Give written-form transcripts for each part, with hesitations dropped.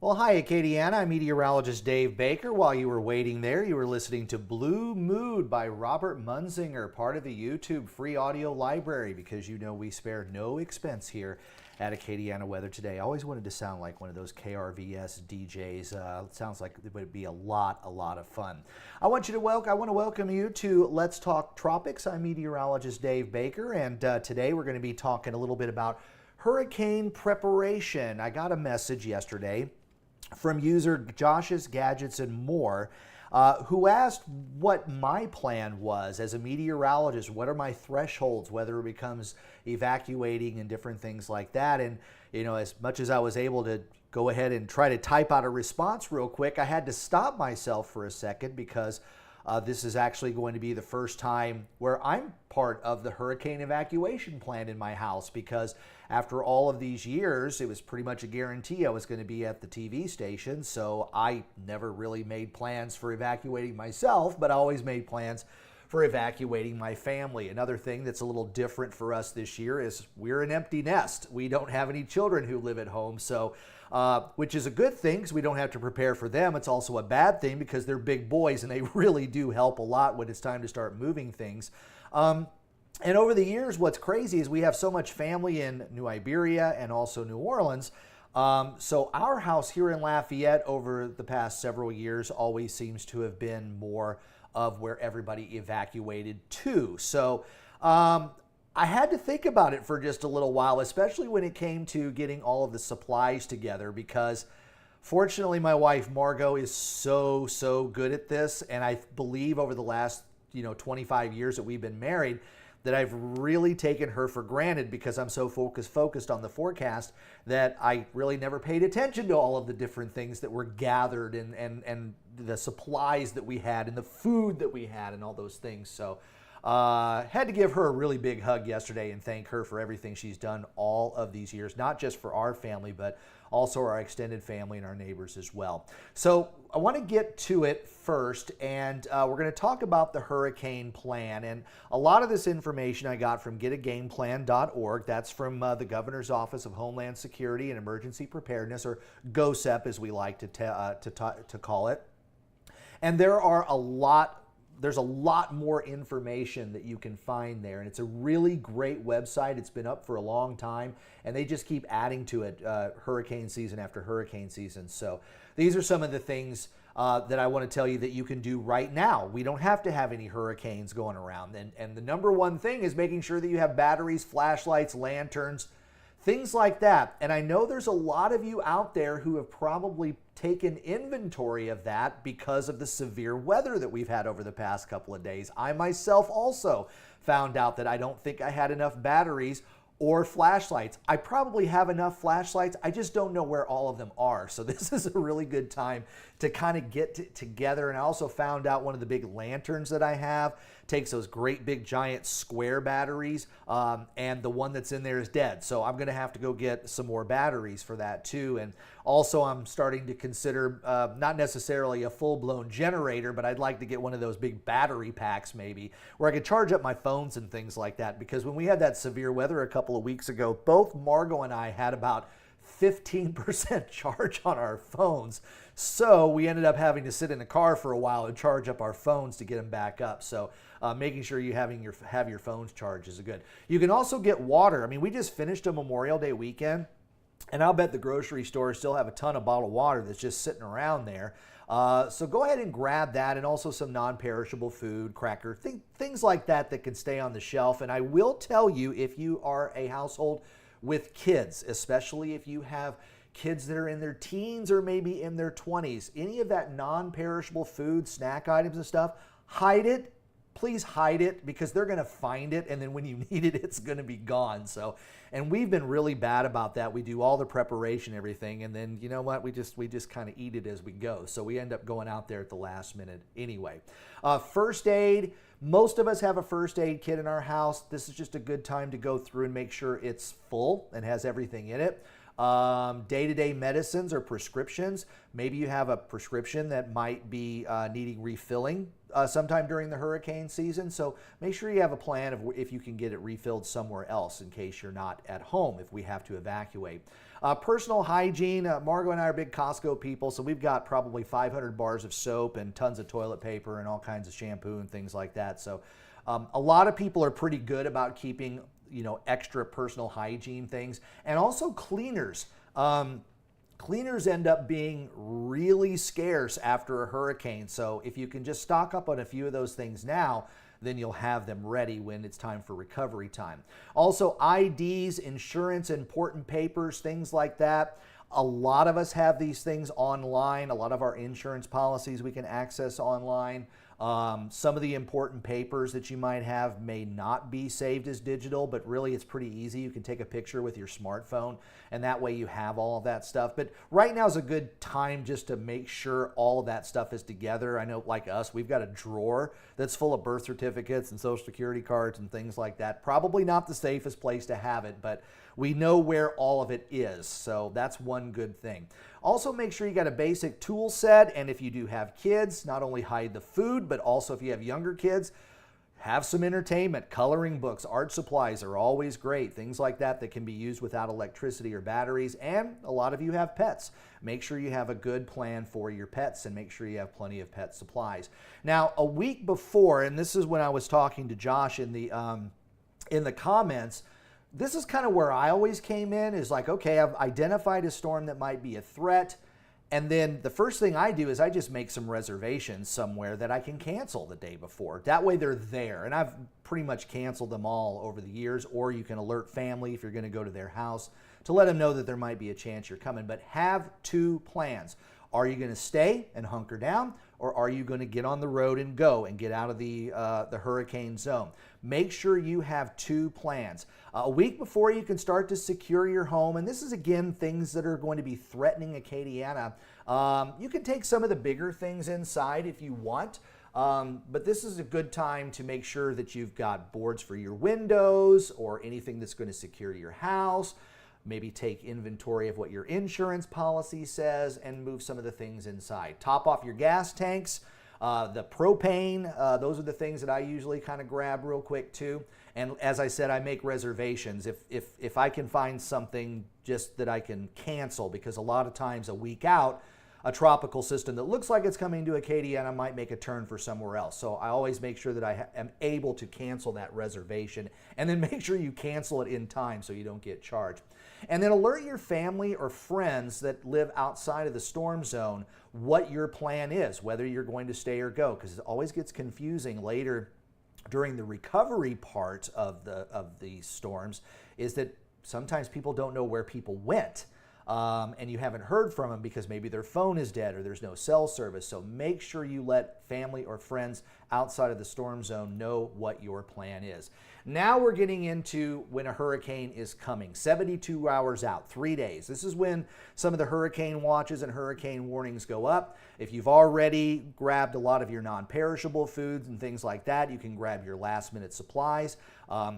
Well, hi, Acadiana. I'm meteorologist Dave Baker. While you were waiting there, you were listening to Blue Mood by Robert Munzinger, part of the YouTube free audio library, because you know we spare no expense here at Acadiana Weather Today. I always wanted to sound like one of those KRVS DJs. It sounds like it would be a lot of fun. I want to welcome you to Let's Talk Tropics. I'm meteorologist Dave Baker, and today we're going to be talking a little bit about hurricane preparation. I got a message yesterday from user Josh's Gadgets and More, who asked what my plan was as a meteorologist. What are my thresholds, whether it becomes evacuating and different things like that. And you know, as much as I was able to go ahead and try to type out a response real quick, I had to stop myself for a second because this is actually going to be the first time where I'm part of the hurricane evacuation plan in my house, because after all of these years, it was pretty much a guarantee I was going to be at the TV station. So I never really made plans for evacuating myself, but I always made plans for evacuating my family. Another thing that's a little different for us this year is we're an empty nest. We don't have any children who live at home, so which is a good thing because we don't have to prepare for them. It's also a bad thing because they're big boys and they really do help a lot when it's time to start moving things. And over the years, what's crazy is we have so much family in New Iberia and also New Orleans. So our house here in Lafayette over the past several years always seems to have been more of where everybody evacuated to. So I had to think about it for just a little while, especially when it came to getting all of the supplies together, because fortunately my wife Margot is so good at this, and I believe over the last 25 years that we've been married that I've really taken her for granted because I'm so focused on the forecast that I really never paid attention to all of the different things that were gathered and the supplies that we had and the food that we had and all those things. So had to give her a really big hug yesterday and thank her for everything she's done all of these years, not just for our family, but also our extended family and our neighbors as well. So I want to get to it first, and we're going to talk about the hurricane plan. And a lot of this information I got from getagameplan.org. That's from the Governor's Office of Homeland Security and Emergency Preparedness, or GOSEP as we like to call it. And there's a lot more information that you can find there, and it's a really great website. It's been up for a long time, and they just keep adding to it hurricane season after hurricane season. So these are some of the things that I want to tell you that you can do right now. We don't have to have any hurricanes going around, and the number one thing is making sure that you have batteries, flashlights, lanterns, things like that. And I know there's a lot of you out there who have probably taken inventory of that because of the severe weather that we've had over the past couple of days. I myself also found out that I don't think I had enough batteries or flashlights. I probably have enough flashlights, I just don't know where all of them are. So this is a really good time to kind of get together. And I also found out one of the big lanterns that I have takes those great big giant square batteries, and the one that's in there is dead. So I'm gonna have to go get some more batteries for that too. And also I'm starting to consider not necessarily a full-blown generator, but I'd like to get one of those big battery packs maybe, where I could charge up my phones and things like that. Because when we had that severe weather a couple of weeks ago, both Margot and I had about 15% charge on our phones. So we ended up having to sit in the car for a while and charge up our phones to get them back up. So making sure you have your phones charged is good. You can also get water. I mean, we just finished a Memorial Day weekend, and I'll bet the grocery stores still have a ton of bottled water that's just sitting around there. So go ahead and grab that, and also some non-perishable food, cracker, things like that that can stay on the shelf. And I will tell you, if you are a household with kids, especially if you have kids that are in their teens or maybe in their 20s, any of that non-perishable food, snack items and stuff, hide it. Please hide it, because they're going to find it, and then when you need it, it's going to be gone. So, and we've been really bad about that. We do all the preparation, everything, and then you know what? We just kind of eat it as we go. So we end up going out there at the last minute anyway. First aid. Most of us have a first aid kit in our house. This is just a good time to go through and make sure it's full and has everything in it. day-to-day medicines or prescriptions. Maybe you have a prescription that might be needing refilling sometime during the hurricane season. So make sure you have a plan of if you can get it refilled somewhere else in case you're not at home if we have to evacuate. Personal hygiene. Margot and I are big Costco people, so we've got probably 500 bars of soap and tons of toilet paper and all kinds of shampoo and things like that. So a lot of people are pretty good about keeping, extra personal hygiene things, and also cleaners. Cleaners end up being really scarce after a hurricane. So if you can just stock up on a few of those things now, then you'll have them ready when it's time for recovery time. Also, IDs, insurance, important papers, things like that. A lot of us have these things online. A lot of our insurance policies we can access online. Some of the important papers that you might have may not be saved as digital, but really it's pretty easy. You can take a picture with your smartphone, and that way you have all of that stuff. But right now is a good time just to make sure all of that stuff is together. I know, like us, we've got a drawer that's full of birth certificates and social security cards and things like that. Probably not the safest place to have it, but we know where all of it is, so that's one good thing. Also, make sure you got a basic tool set, and if you do have kids, not only hide the food, but also if you have younger kids, have some entertainment. Coloring books, art supplies are always great. Things like that that can be used without electricity or batteries, and a lot of you have pets. Make sure you have a good plan for your pets and make sure you have plenty of pet supplies. Now, a week before, and this is when I was talking to Josh in the comments, this is kind of where I always came in, is like, okay, I've identified a storm that might be a threat. And then the first thing I do is I just make some reservations somewhere that I can cancel the day before. That way they're there. And I've pretty much canceled them all over the years. Or you can alert family if you're going to go to their house to let them know that there might be a chance you're coming. But have two plans. Are you going to stay and hunker down, or are you going to get on the road and go and get out of the hurricane zone? Make sure you have two plans. A week before you can start to secure your home, and this is again things that are going to be threatening Acadiana. You can take some of the bigger things inside if you want, but this is a good time to make sure that you've got boards for your windows or anything that's going to secure your house. Maybe take inventory of what your insurance policy says and move some of the things inside. Top off your gas tanks, the propane, those are the things that I usually kind of grab real quick too. And as I said, I make reservations if I can find something just that I can cancel, because a lot of times a week out, a tropical system that looks like it's coming to Acadiana might make a turn for somewhere else. So I always make sure that I am able to cancel that reservation, and then make sure you cancel it in time so you don't get charged. And then alert your family or friends that live outside of the storm zone what your plan is, whether you're going to stay or go, because it always gets confusing later during the recovery part of the storms, is that sometimes people don't know where people went. And you haven't heard from them because maybe their phone is dead or there's no cell service. So make sure you let family or friends outside of the storm zone know what your plan is. Now we're getting into when a hurricane is coming. 72 hours out, 3 days. This is when some of the hurricane watches and hurricane warnings go up. If you've already grabbed a lot of your non-perishable foods and things like that, you can grab your last minute supplies.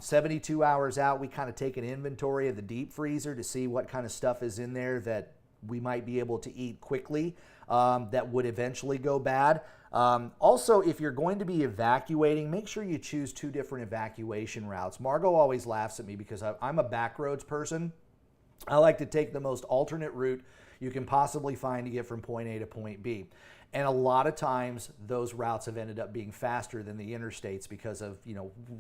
72 hours out, we kind of take an inventory of the deep freezer to see what kind of stuff is in there that we might be able to eat quickly that would eventually go bad. Also, if you're going to be evacuating, make sure you choose two different evacuation routes. Margot always laughs at me because I'm a back roads person. I like to take the most alternate route you can possibly find to get from point A to point B. And a lot of times those routes have ended up being faster than the interstates because of,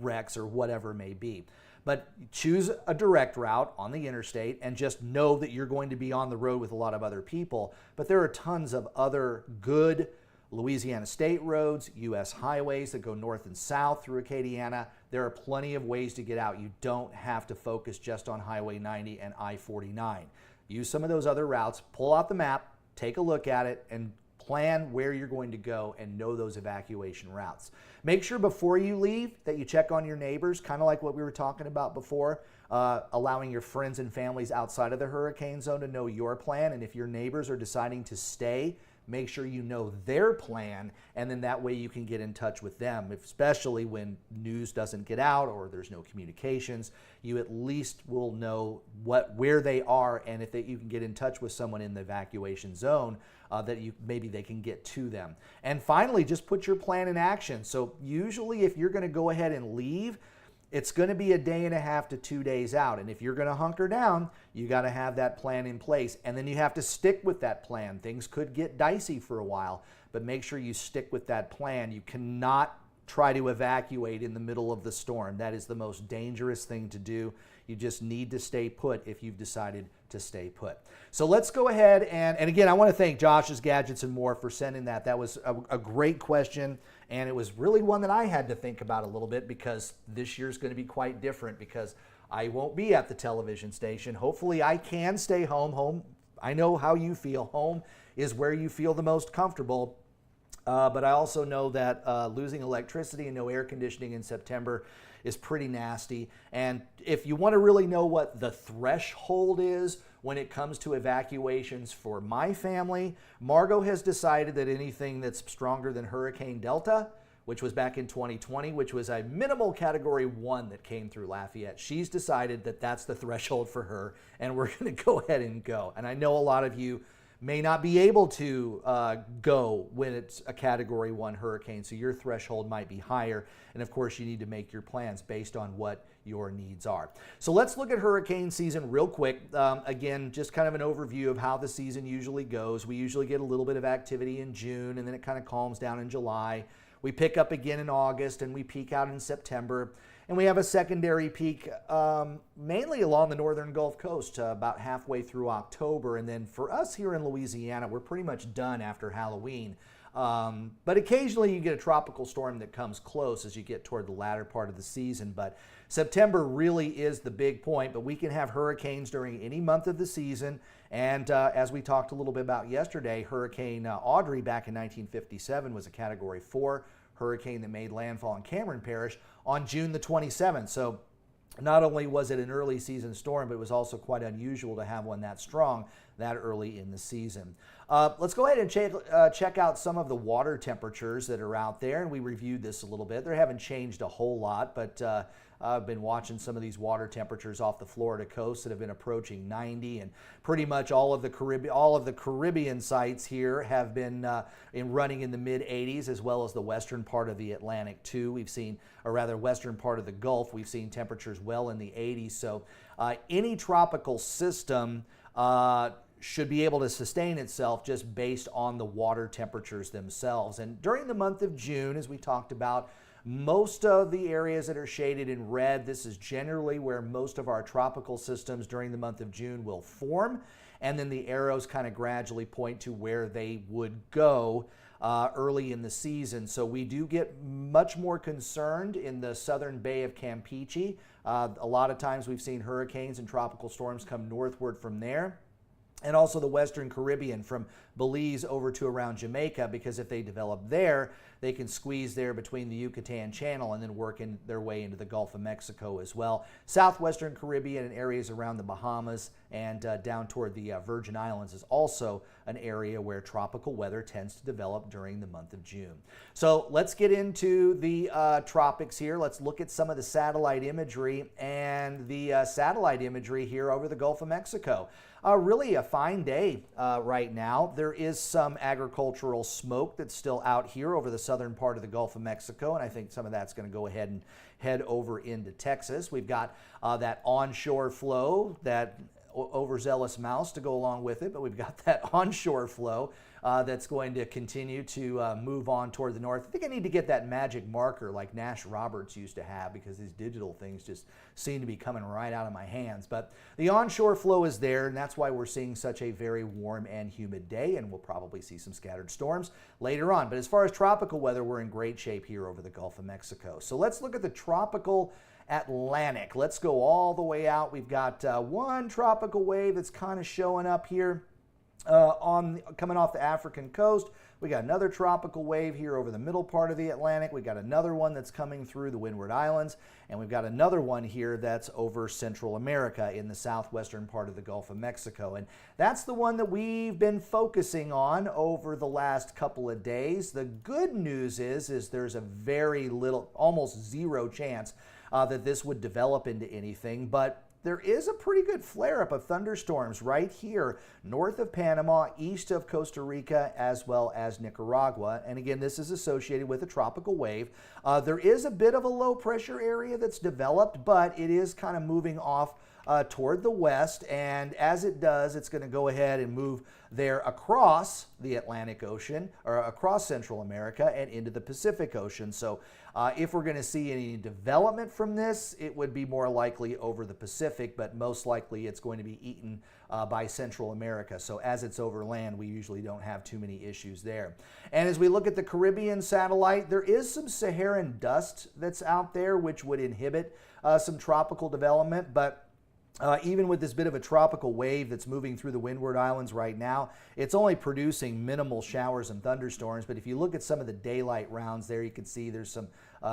wrecks or whatever it may be. But choose a direct route on the interstate and just know that you're going to be on the road with a lot of other people. But there are tons of other good Louisiana state roads, U.S. highways that go north and south through Acadiana. There are plenty of ways to get out. You don't have to focus just on Highway 90 and I-49. Use some of those other routes, pull out the map, take a look at it, and plan where you're going to go and know those evacuation routes. Make sure before you leave that you check on your neighbors, kind of like what we were talking about before, allowing your friends and families outside of the hurricane zone to know your plan. And if your neighbors are deciding to stay, make sure you know their plan, and then that way you can get in touch with them, especially when news doesn't get out or there's no communications. You at least will know where they are, and if you can get in touch with someone in the evacuation zone, that maybe they can get to them. And finally, just put your plan in action. So usually if you're going to go ahead and leave, it's going to be a day and a half to 2 days out. And if you're going to hunker down, you got to have that plan in place. And then you have to stick with that plan. Things could get dicey for a while, but make sure you stick with that plan. You cannot try to evacuate in the middle of the storm. That is the most dangerous thing to do. You just need to stay put if you've decided to stay put. So let's go ahead and again, I want to thank Josh's Gadgets and More for sending that. That was a great question, and it was really one that I had to think about a little bit, because this year's going to be quite different because I won't be at the television station. Hopefully I can stay home. I know how you feel. Home is where you feel the most comfortable. But I also know that losing electricity and no air conditioning in September is pretty nasty. And if you want to really know what the threshold is when it comes to evacuations for my family, Margot has decided that anything that's stronger than Hurricane Delta, which was back in 2020, which was a minimal Category 1 that came through Lafayette, she's decided that that's the threshold for her, and we're going to go ahead and go. And I know a lot of you may not be able to go when it's a Category 1 hurricane, so your threshold might be higher. And of course, you need to make your plans based on what your needs are. So let's look at hurricane season real quick. Again, just kind of an overview of how the season usually goes. We usually get a little bit of activity in June, and then it kind of calms down in July. We pick up again in August, and we peak out in September. And we have a secondary peak mainly along the northern Gulf Coast about halfway through October. And then for us here in Louisiana, we're pretty much done after Halloween. But occasionally you get a tropical storm that comes close as you get toward the latter part of the season. But September really is the big point. But we can have hurricanes during any month of the season. And as we talked a little bit about yesterday, Hurricane Audrey back in 1957 was a Category 4 hurricane that made landfall in Cameron Parish on June the 27th. So not only was it an early season storm, but it was also quite unusual to have one that strong that early in the season. Let's go ahead and check out some of the water temperatures that are out there. And we reviewed this a little bit. They haven't changed a whole lot, but I've been watching some of these water temperatures off the Florida coast that have been approaching 90, and pretty much all of the Caribbean sites here have been running in the mid 80s, as well as the western part of the Atlantic too. We've seen, or rather western part of the Gulf, we've seen temperatures well in the 80s. So any tropical system should be able to sustain itself just based on the water temperatures themselves. And during the month of June, as we talked about, most of the areas that are shaded in red, this is generally where most of our tropical systems during the month of June will form. And then the arrows kind of gradually point to where they would go early in the season. So we do get much more concerned in the southern Bay of Campeche. A lot of times we've seen hurricanes and tropical storms come northward from there. And also the Western Caribbean from Belize over to around Jamaica, because if they develop there, they can squeeze there between the Yucatan Channel and then work their way into the Gulf of Mexico as well. Southwestern Caribbean and areas around the Bahamas and down toward the Virgin Islands is also an area where tropical weather tends to develop during the month of June. So let's get into the tropics here. Let's look at some of the satellite imagery, and the satellite imagery here over the Gulf of Mexico. Really a fine day right now. There is some agricultural smoke that's still out here over the southern part of the Gulf of Mexico, and I think some of that's going to go ahead and head over into Texas. We've got that onshore flow, that overzealous mouse to go along with it, but we've got that onshore flow that's going to continue to move on toward the north. I think I need to get that magic marker like Nash Roberts used to have, because these digital things just seem to be coming right out of my hands. But the onshore flow is there, and that's why we're seeing such a very warm and humid day, and we'll probably see some scattered storms later on. But as far as tropical weather, we're in great shape here over the Gulf of Mexico. So let's look at the tropical Atlantic. Let's go all the way out. We've got one tropical wave that's kind of showing up here Coming off the African coast, we got another tropical wave here over the middle part of the Atlantic. We got another one that's coming through the Windward Islands, and we've got another one here that's over Central America in the southwestern part of the Gulf of Mexico. And that's the one that we've been focusing on over the last couple of days. The good news is there's a very little, almost zero chance that this would develop into anything, but there is a pretty good flare-up of thunderstorms right here north of Panama, east of Costa Rica, as well as Nicaragua. And again, this is associated with a tropical wave. There is a bit of a low-pressure area that's developed, but it is kind of moving off toward the west, and as it does, it's going to go ahead and move there across the Atlantic Ocean, or across Central America and into the Pacific Ocean. So if we're going to see any development from this, it would be more likely over the Pacific, but most likely it's going to be eaten by Central America. So as it's over land, we usually don't have too many issues there. And as we look at the Caribbean satellite, there is some Saharan dust that's out there, which would inhibit some tropical development, but even with this bit of a tropical wave that's moving through the Windward Islands right now, it's only producing minimal showers and thunderstorms. But if you look at some of the daylight rounds there, you can see there's some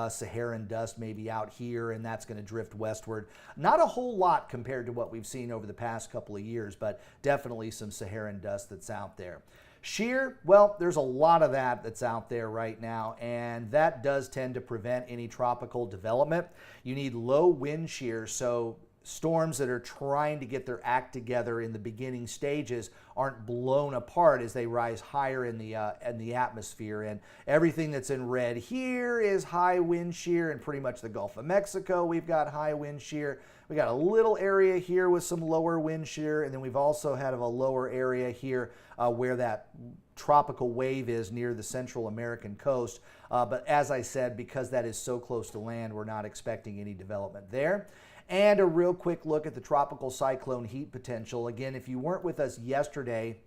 Saharan dust maybe out here, and that's going to drift westward. Not a whole lot compared to what we've seen over the past couple of years, but definitely some Saharan dust that's out there. Shear, well, there's a lot of that that's out there right now, and that does tend to prevent any tropical development. You need low wind shear, so storms that are trying to get their act together in the beginning stages aren't blown apart as they rise higher in the atmosphere. And everything that's in red here is high wind shear, and pretty much the Gulf of Mexico we've got high wind shear. We got a little area here with some lower wind shear, and then we've also had a lower area here where that tropical wave is near the Central American coast. But as I said, because that is so close to land, we're not expecting any development there. And a real quick look at the tropical cyclone heat potential. Again, if you weren't with us yesterday,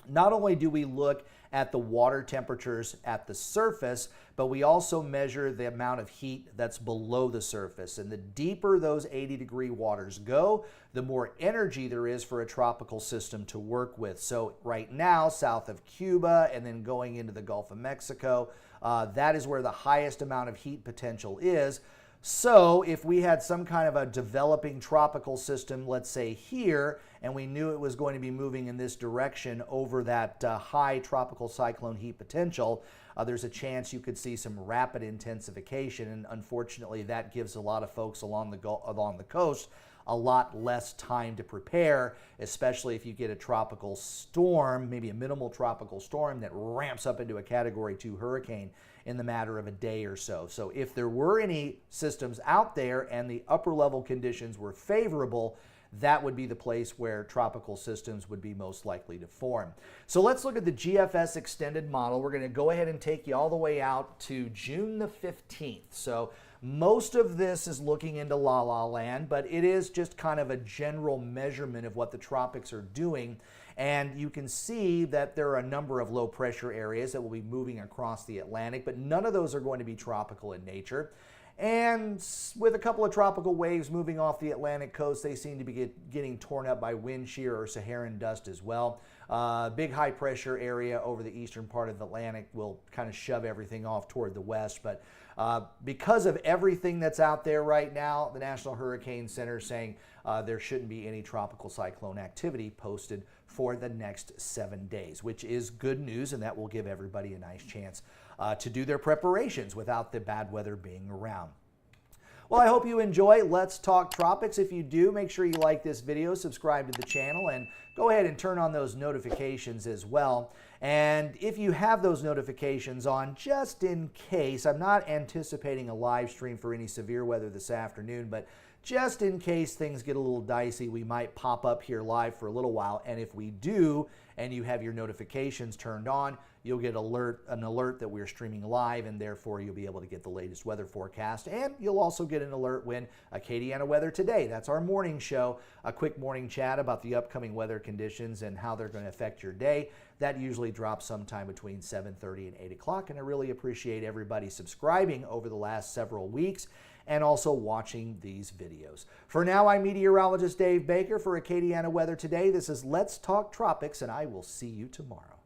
not only do we look at the water temperatures at the surface, but we also measure the amount of heat that's below the surface. And the deeper those 80-degree waters go, the more energy there is for a tropical system to work with. So right now, south of Cuba and then going into the Gulf of Mexico, that is where the highest amount of heat potential is. So if we had some kind of a developing tropical system, let's say here, and we knew it was going to be moving in this direction over that high tropical cyclone heat potential, there's a chance you could see some rapid intensification. And unfortunately, that gives a lot of folks along the coast a lot less time to prepare, especially if you get a tropical storm, maybe a minimal tropical storm that ramps up into a Category 2 hurricane in the matter of a day or so. So if there were any systems out there and the upper level conditions were favorable, that would be the place where tropical systems would be most likely to form. So let's look at the GFS extended model. We're going to go ahead and take you all the way out to June the 15th. So most of this is looking into La La Land, but it is just kind of a general measurement of what the tropics are doing. And you can see that there are a number of low pressure areas that will be moving across the Atlantic, but none of those are going to be tropical in nature. And with a couple of tropical waves moving off the Atlantic coast, they seem to be getting torn up by wind shear or Saharan dust as well. Big high pressure area over the eastern part of the Atlantic will kind of shove everything off toward the west. But because of everything that's out there right now, the National Hurricane Center is saying there shouldn't be any tropical cyclone activity posted for the next 7 days, which is good news, and that will give everybody a nice chance to do their preparations without the bad weather being around. Well, I hope you enjoy Let's Talk Tropics. If you do, make sure you like this video, subscribe to the channel, and go ahead and turn on those notifications as well. And if you have those notifications on, just in case, I'm not anticipating a live stream for any severe weather this afternoon, but just in case things get a little dicey, we might pop up here live for a little while. And if we do, and you have your notifications turned on, you'll get an alert that we're streaming live, and therefore you'll be able to get the latest weather forecast. And you'll also get an alert when Acadiana Weather Today, that's our morning show, a quick morning chat about the upcoming weather conditions and how they're going to affect your day. That usually drops sometime between 7:30 and 8 o'clock, and I really appreciate everybody subscribing over the last several weeks. and also watching these videos. For now, I'm meteorologist Dave Baker for Acadiana Weather Today. This is Let's Talk Tropics, and I will see you tomorrow.